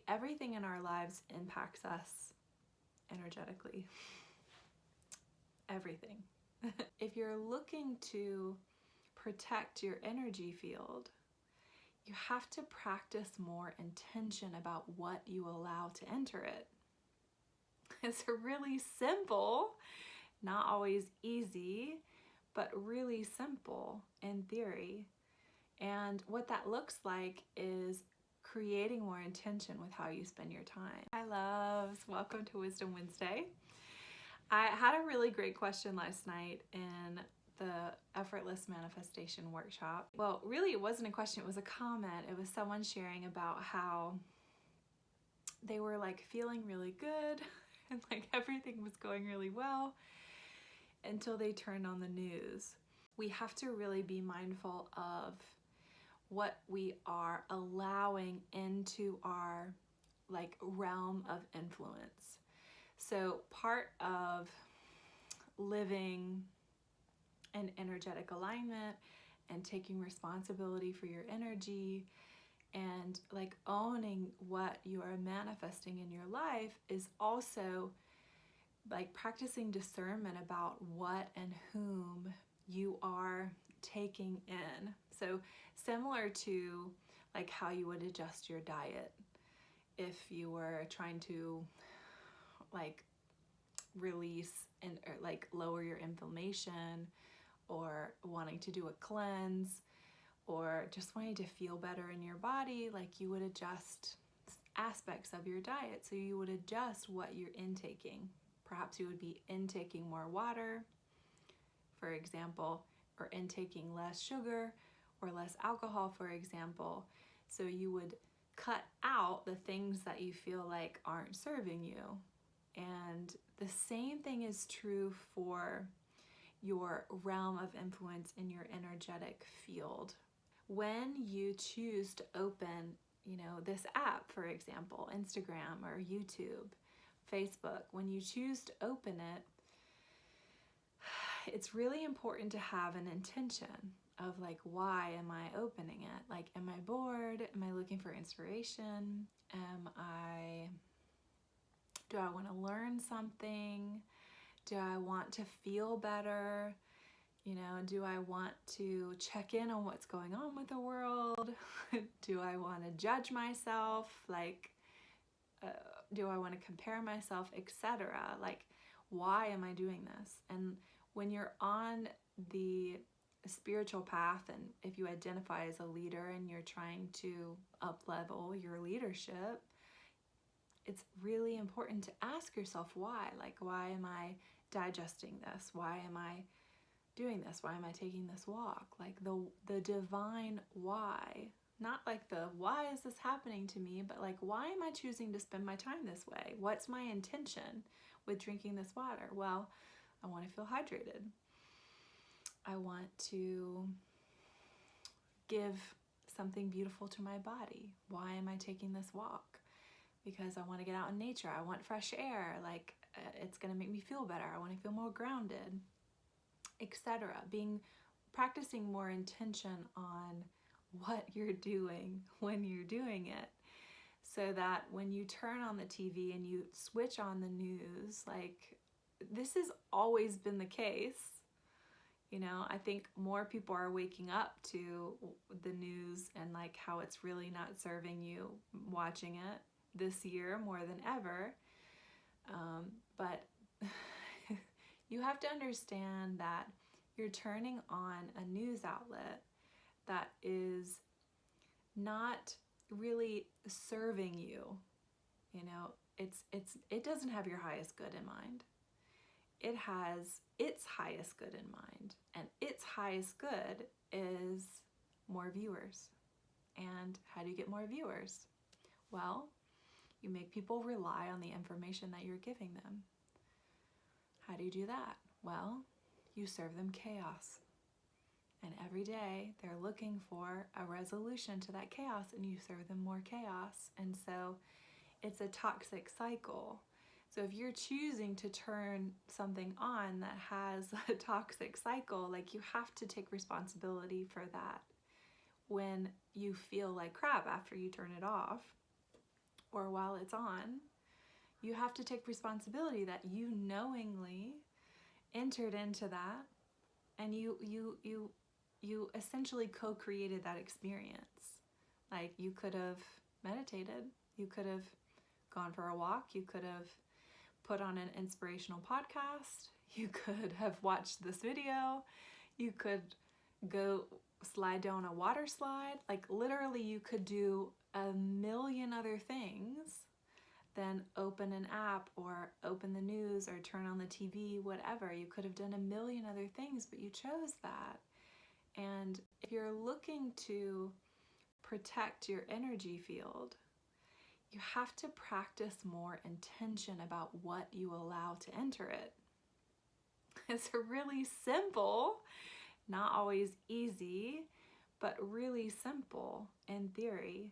everything in our lives impacts us energetically. Everything. If you're looking to protect your energy field, you have to practice more intention about what you allow to enter it. It's really simple, not always easy, but really simple in theory. And what that looks like is creating more intention with how you spend your time. Hi loves, welcome to Wisdom Wednesday. I had a really great question last night in the Effortless Manifestation Workshop. Well, really it wasn't a question, it was a comment. It was someone sharing about how they were like feeling really good and like everything was going really well until they turned on the news. We have to really be mindful of what we are allowing into our like realm of influence. So part of living in energetic alignment and taking responsibility for your energy and like owning what you are manifesting in your life is also like practicing discernment about what and whom you are taking in. So similar to like how you would adjust your diet if you were trying to like release and or like lower your inflammation, or wanting to do a cleanse, or just wanting to feel better in your body, like you would adjust aspects of your diet. So you would adjust what you're intaking. Perhaps you would be intaking more water, for example, or intaking less sugar or less alcohol, for example. So you would cut out the things that you feel like aren't serving you. And the same thing is true for your realm of influence in your energetic field. When you choose to open, this app, for example, Instagram or YouTube, Facebook, when you choose to open it, it's really important to have an intention of like, why am I opening it? Like, am I bored? Am I looking for inspiration? Do I want to learn something? Do I want to feel better? Do I want to check in on what's going on with the world? Do I want to judge myself? Do I want to compare myself, etc.? Like, why am I doing this? And when you're on the spiritual path, and if you identify as a leader and you're trying to up-level your leadership, it's really important to ask yourself why. Like, why am I digesting this? Why am I doing this? Why am I taking this walk? Like the divine why. Not like the why is this happening to me, but like, why am I choosing to spend my time this way? What's my intention with drinking this water? Well, I want to feel hydrated. I want to give something beautiful to my body. Why am I taking this walk? Because I want to get out in nature. I want fresh air. Like, it's going to make me feel better. I want to feel more grounded, etc. Practicing more intention on what you're doing when you're doing it, so that when you turn on the TV and you switch on the news, like, this has always been the case. I think more people are waking up to the news and like how it's really not serving you watching it this year more than ever. But you have to understand that you're turning on a news outlet that is not really serving you. It doesn't have your highest good in mind. It has its highest good in mind, and its highest good is more viewers. And how do you get more viewers? Well, you make people rely on the information that you're giving them. How do you do that? Well, you serve them chaos. And every day they're looking for a resolution to that chaos, and you serve them more chaos. And so it's a toxic cycle. So if you're choosing to turn something on that has a toxic cycle, like, you have to take responsibility for that. When you feel like crap after you turn it off, or while it's on, you have to take responsibility that you knowingly entered into that, and you essentially co-created that experience. Like, you could have meditated, you could have gone for a walk, you could have put on an inspirational podcast, you could have watched this video, you could go slide down a water slide. Like, literally, you could do a million other things than open an app or open the news or turn on the TV, whatever. You could have done a million other things, but you chose that. And if you're looking to protect your energy field, you have to practice more intention about what you allow to enter it. It's really simple, not always easy, but really simple in theory.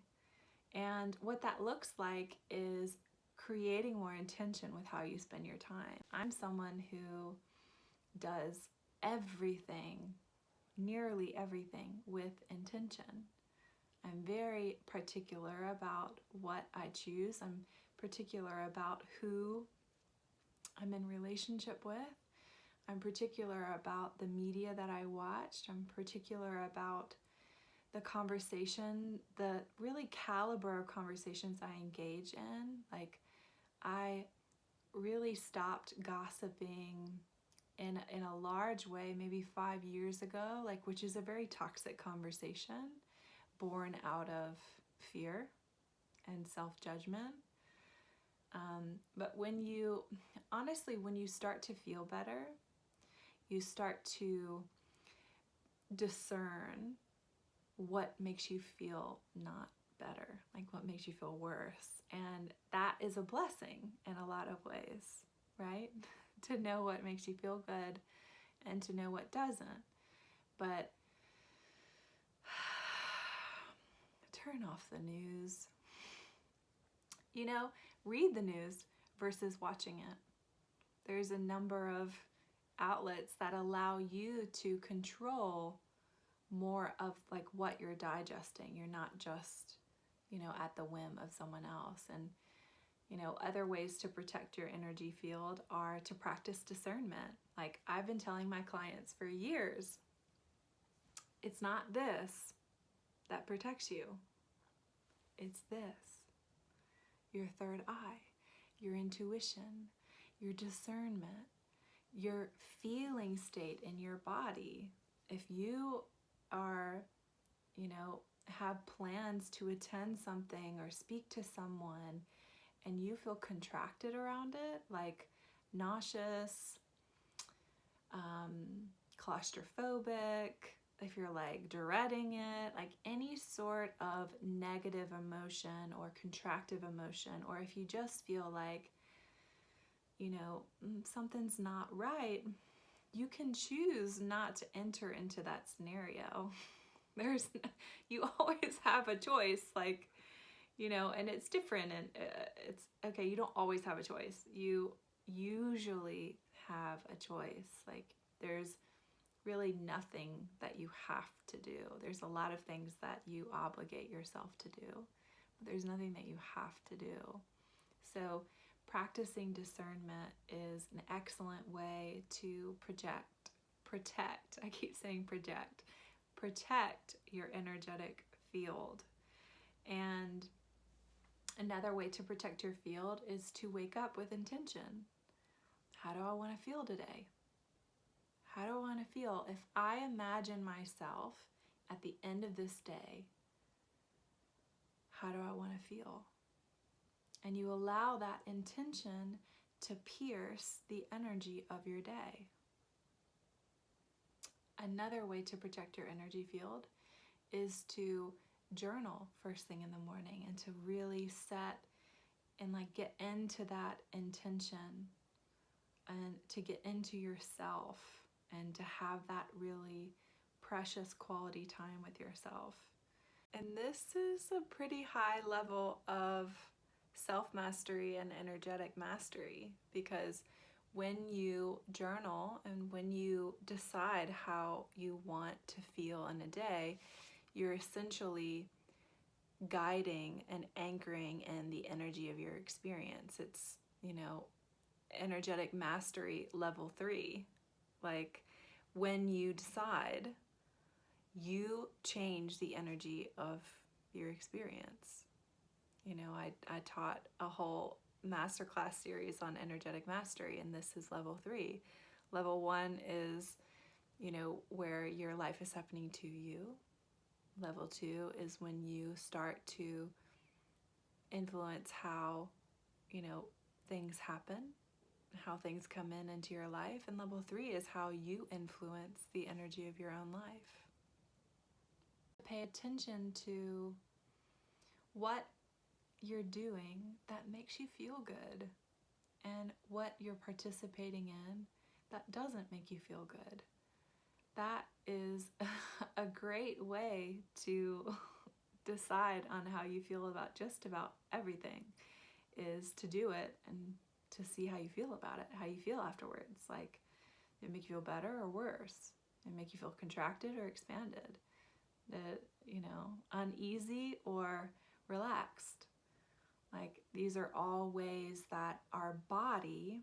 And what that looks like is creating more intention with how you spend your time. I'm someone who does everything, nearly everything, with intention. I'm very particular about what I choose. I'm particular about who I'm in relationship with. I'm particular about the media that I watched. I'm particular about the conversation, the really caliber of conversations I engage in. Like, I really stopped gossiping in a large way maybe 5 years ago, like, which is a very toxic conversation born out of fear and self-judgment. But when you start to feel better, you start to discern what makes you feel not better, like what makes you feel worse. And that is a blessing in a lot of ways, right? To know what makes you feel good and to know what doesn't. But turn off the news. Read the news versus watching it. There's a number of outlets that allow you to control more of like what you're digesting. You're not just, at the whim of someone else. And, other ways to protect your energy field are to practice discernment. Like, I've been telling my clients for years, it's not this that protects you. It's this. Your third eye, your intuition, your discernment, your feeling state in your body. If you are, have plans to attend something or speak to someone and you feel contracted around it, like nauseous, claustrophobic, if you're like dreading it, like any sort of negative emotion or contractive emotion, or if you just feel like, something's not right, you can choose not to enter into that scenario. You always have a choice, like, and it's different, and it's okay. You don't always have a choice. You usually have a choice. Like, there's really nothing that you have to do. There's a lot of things that you obligate yourself to do, but there's nothing that you have to do. So practicing discernment is an excellent way to protect, I keep saying protect your energetic field. And another way to protect your field is to wake up with intention. How do I want to feel today? How do I want to feel? If I imagine myself at the end of this day, how do I want to feel? And you allow that intention to pierce the energy of your day. Another way to protect your energy field is to journal first thing in the morning and to really set and like get into that intention and to get into yourself and to have that really precious quality time with yourself. And this is a pretty high level of self-mastery and energetic mastery, because when you journal and when you decide how you want to feel in a day, you're essentially guiding and anchoring in the energy of your experience. It's, energetic mastery level 3. Like, when you decide, you change the energy of your experience. I taught a whole masterclass series on energetic mastery, and this is level 3. Level 1 is, where your life is happening to you. Level 2 is when you start to influence how, things happen, how things come into your life. And level 3 is how you influence the energy of your own life. Pay attention to what you're doing that makes you feel good, and what you're participating in that doesn't make you feel good. That is a great way to decide on how you feel about just about everything, is to do it and to see how you feel about it, how you feel afterwards. Like, did it make you feel better or worse? Did it make you feel contracted or expanded? Did it, uneasy or relaxed? Like, these are all ways that our body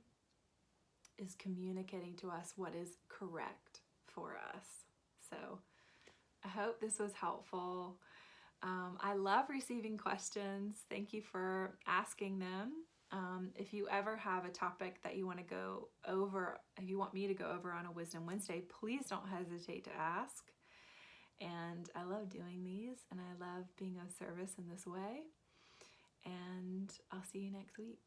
is communicating to us what is correct for us. So I hope this was helpful. I love receiving questions. Thank you for asking them. If you ever have a topic that you want to go over, if you want me to go over on a Wisdom Wednesday, please don't hesitate to ask. And I love doing these, and I love being of service in this way. And I'll see you next week.